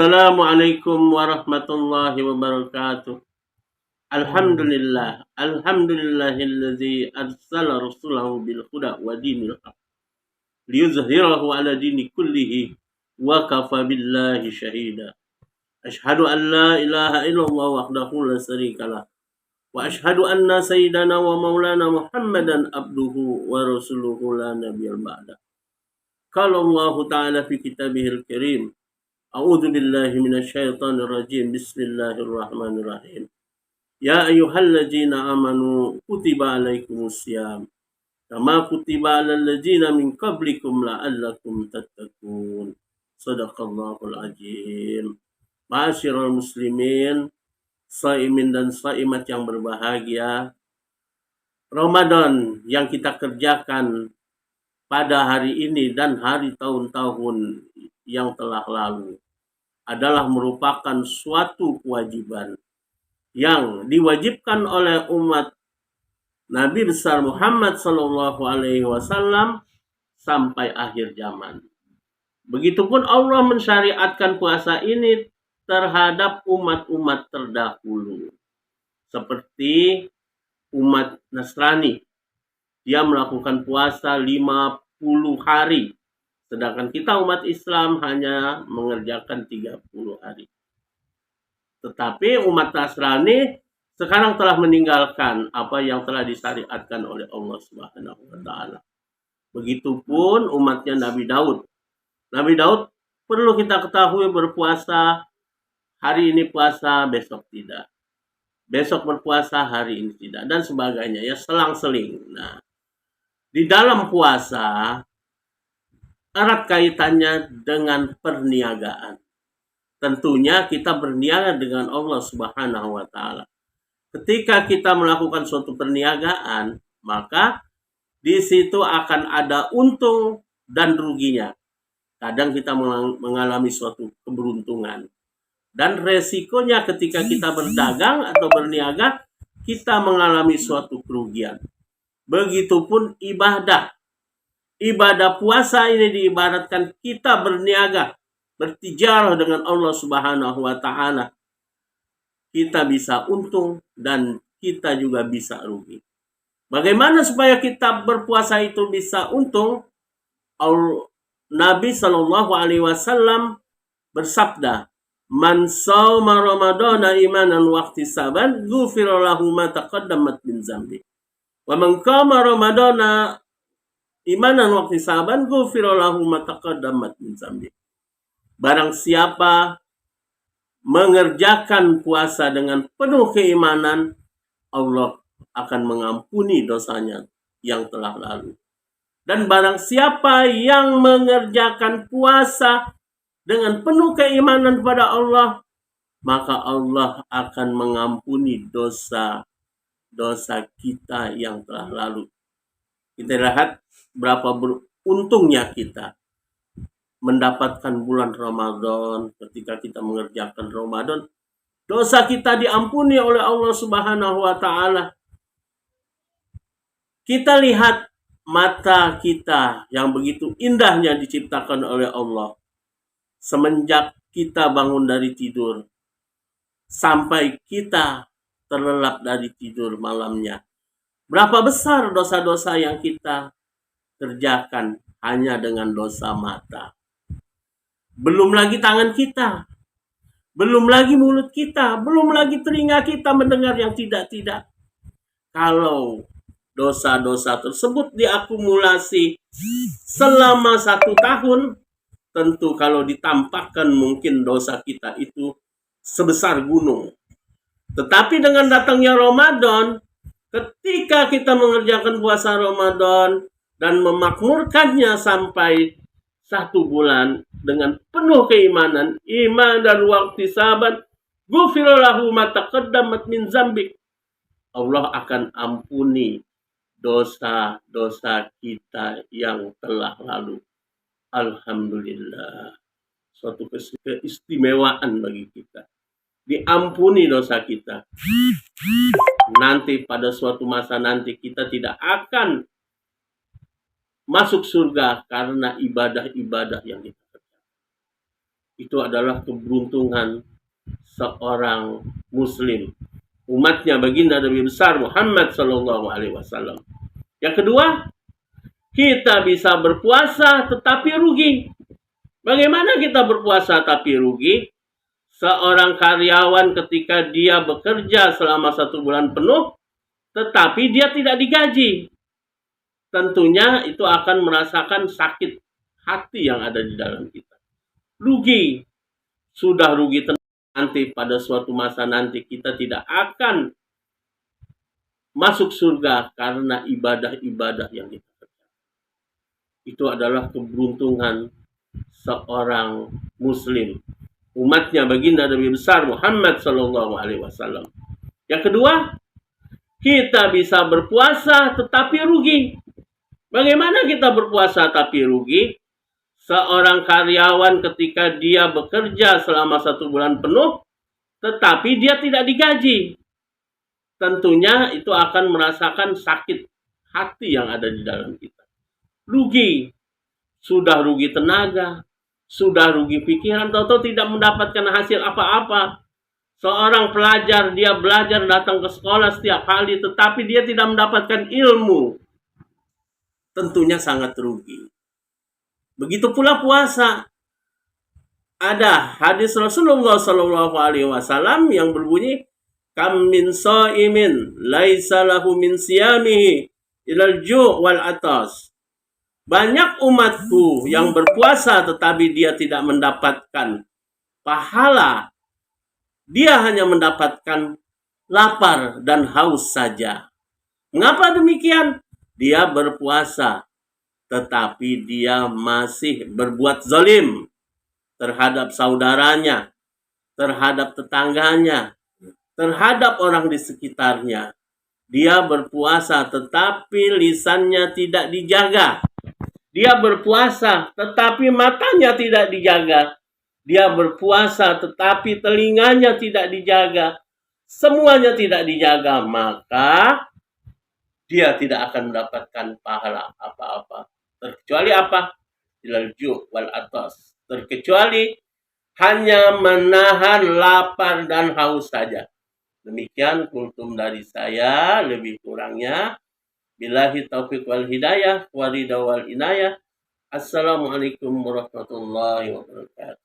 Assalamualaikum warahmatullahi wabarakatuh. Alhamdulillahilladzi arsala rasulahu bil huda wa dinil haq liyuzhhirahu 'ala dini kullihi wa kafa billahi syahida. Asyhadu an la ilaha illallah wahdahu la syarikalah wa asyhadu anna sayyidana wa maulana Muhammadan abduhu wa rasuluhu la nabiyya ba'da. Qala Allah ta'ala fi kitabihil karim. A'udzu billahi minasyaitonir rajim. Bismillahirrahmanirrahim. Ya ayyuhalladzina amanu kutiba alaikumusiyam kama kutiba alal ladzina min qablikum la'allakum tattaqun. Shadaqallahul azim. Ma'asyiral muslimin, shaimin dan shaimat yang berbahagia. Ramadan yang kita kerjakan pada hari ini dan hari tahun-tahun yang telah lalu adalah merupakan suatu kewajiban yang diwajibkan oleh umat Nabi besar Muhammad SAW sampai akhir zaman. Begitupun Allah mensyariatkan puasa ini terhadap umat-umat terdahulu. Seperti umat Nasrani, dia melakukan puasa 50 hari. Sedangkan kita umat Islam hanya mengerjakan 30 hari. Tetapi umat Nasrani sekarang telah meninggalkan apa yang telah disyariatkan oleh Allah Subhanahu wa taala. Begitupun umatnya Nabi Daud. Nabi Daud perlu kita ketahui berpuasa hari ini puasa, besok tidak. Besok berpuasa, hari ini tidak, dan sebagainya, ya selang-seling. Nah, di dalam puasa erat kaitannya dengan perniagaan. Tentunya kita berniaga dengan Allah Subhanahu wa taala. Ketika kita melakukan suatu perniagaan, maka di situ akan ada untung dan ruginya. Kadang kita mengalami suatu keberuntungan. Dan resikonya ketika kita berdagang atau berniaga, kita mengalami suatu kerugian. Begitupun ibadah. Ibadah puasa ini diibaratkan kita berniaga, bertijarah dengan Allah Subhanahu wa taala. Kita bisa untung dan kita juga bisa rugi. Bagaimana supaya kita berpuasa itu bisa untung? Nabi SAW bersabda, "Man shauma ramadhana imanan wa ihtisaban, ghufira lahu ma taqaddamat min dzambi. Wa man qama ramadhana imanan wa ihtisaban, ghufira lahu ma taqaddamat min dzambi." Barang siapa mengerjakan puasa dengan penuh keimanan, Allah akan mengampuni dosanya yang telah lalu. Dan barang siapa yang mengerjakan puasa dengan penuh keimanan pada Allah, maka Allah akan mengampuni dosa-dosa kita yang telah lalu. Kita lihat berapa beruntungnya kita mendapatkan bulan Ramadan. Ketika kita mengerjakan Ramadan, dosa kita diampuni oleh Allah Subhanahu wa taala. Kita lihat mata kita yang begitu indahnya diciptakan oleh Allah. Semenjak kita bangun dari tidur sampai kita terlelap dari tidur malamnya, berapa besar dosa-dosa yang kita kerjakan hanya dengan dosa mata. Belum lagi tangan kita, belum lagi mulut kita, belum lagi telinga kita mendengar yang tidak-tidak. Kalau dosa-dosa tersebut diakumulasi selama 1 tahun, tentu kalau ditampakkan mungkin dosa kita itu sebesar gunung. Tetapi dengan datangnya Ramadan, ketika kita mengerjakan puasa Ramadan dan memakmurkannya sampai 1 bulan dengan penuh keimanan, iman dan waktu saban, ghufira lahu ma taqaddamat min dzambik. Allah akan ampuni dosa-dosa kita yang telah lalu. Alhamdulillah. Suatu keistimewaan bagi kita. Diampuni dosa kita. Nanti pada suatu masa nanti kita tidak akan masuk surga karena ibadah-ibadah yang kita kerjakan. Itu adalah keberuntungan seorang muslim, umatnya baginda Nabi besar Muhammad sallallahu alaihi wasallam. Yang kedua, kita bisa berpuasa tetapi rugi. Bagaimana kita berpuasa tapi rugi? Seorang karyawan ketika dia bekerja selama 1 bulan penuh, tetapi dia tidak digaji. Tentunya itu akan merasakan sakit hati yang ada di dalam kita. Rugi. Sudah rugi nanti pada suatu masa nanti kita tidak akan masuk surga karena ibadah-ibadah yang kita kerjakan. Itu adalah keberuntungan seorang muslim, umatnya baginda Nabi besar Muhammad sallallahu alaihi wasallam. Yang kedua, kita bisa berpuasa tetapi rugi. Bagaimana kita berpuasa tapi rugi? Seorang karyawan ketika dia bekerja selama 1 bulan penuh, tetapi dia tidak digaji. Tentunya itu akan merasakan sakit hati yang ada di dalam kita. Rugi. Sudah rugi tenaga, sudah rugi pikiran, tahu-tahu tidak mendapatkan hasil apa-apa. Seorang pelajar, dia belajar datang ke sekolah setiap hari, tetapi dia tidak mendapatkan ilmu. Tentunya sangat rugi. Begitu pula puasa. Ada hadis Rasulullah Shallallahu Alaihi Wasallam yang berbunyi, kam min shaimin laisa lahu min siyamihi ilal ju' wal atas. Banyak umatku yang berpuasa tetapi dia tidak mendapatkan pahala. Dia hanya mendapatkan lapar dan haus saja. Mengapa demikian? Dia berpuasa tetapi dia masih berbuat zalim terhadap saudaranya, terhadap tetangganya, terhadap orang di sekitarnya. Dia berpuasa tetapi lisannya tidak dijaga. Dia berpuasa tetapi matanya tidak dijaga. Dia berpuasa tetapi telinganya tidak dijaga. Semuanya tidak dijaga, maka dia tidak akan mendapatkan pahala apa-apa. Terkecuali apa? Ilal ju' wal atas. Terkecuali hanya menahan lapar dan haus saja. Demikian kultum dari saya, lebih kurangnya. Billahi taufiq wal hidayah, warida wal inayah. Assalamualaikum warahmatullahi wabarakatuh.